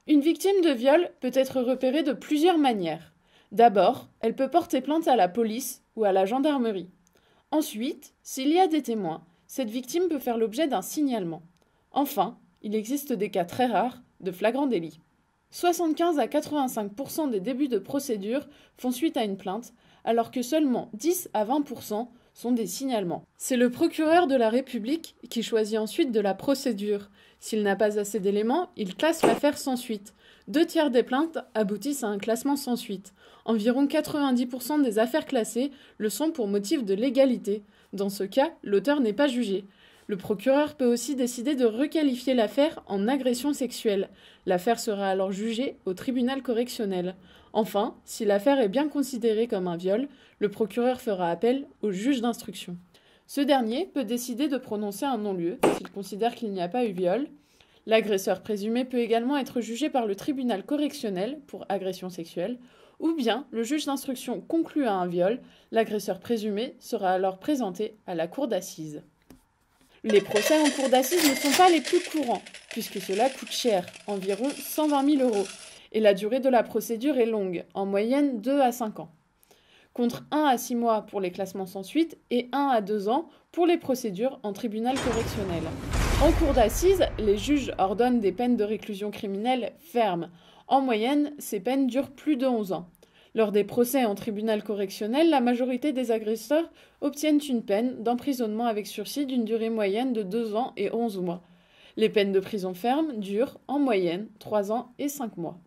Une victime de viol peut être repérée de plusieurs manières. D'abord, elle peut porter plainte à la police ou à la gendarmerie. Ensuite, s'il y a des témoins, cette victime peut faire l'objet d'un signalement. Enfin, il existe des cas très rares de flagrant délit. 75 à 85% des débuts de procédure font suite à une plainte, alors que seulement 10 à 20% sont des signalements. C'est le procureur de la République qui choisit ensuite de la procédure. S'il n'a pas assez d'éléments, il classe l'affaire sans suite. 2 tiers des plaintes aboutissent à un classement sans suite. Environ 90% des affaires classées le sont pour motif de légalité. Dans ce cas, l'auteur n'est pas jugé. Le procureur peut aussi décider de requalifier l'affaire en agression sexuelle. L'affaire sera alors jugée au tribunal correctionnel. Enfin, si l'affaire est bien considérée comme un viol, le procureur fera appel au juge d'instruction. Ce dernier peut décider de prononcer un non-lieu s'il considère qu'il n'y a pas eu viol. L'agresseur présumé peut également être jugé par le tribunal correctionnel pour agression sexuelle, ou bien le juge d'instruction conclut à un viol, l'agresseur présumé sera alors présenté à la cour d'assises. Les procès en cour d'assises ne sont pas les plus courants, puisque cela coûte cher, environ 120 000 €, et la durée de la procédure est longue, en moyenne 2 à 5 ans, contre 1 à 6 mois pour les classements sans suite et 1 à 2 ans pour les procédures en tribunal correctionnel. En cour d'assises, les juges ordonnent des peines de réclusion criminelle fermes. En moyenne, ces peines durent plus de 11 ans. Lors des procès en tribunal correctionnel, la majorité des agresseurs obtiennent une peine d'emprisonnement avec sursis d'une durée moyenne de 2 ans et 11 mois. Les peines de prison ferme durent, en moyenne, 3 ans et 5 mois.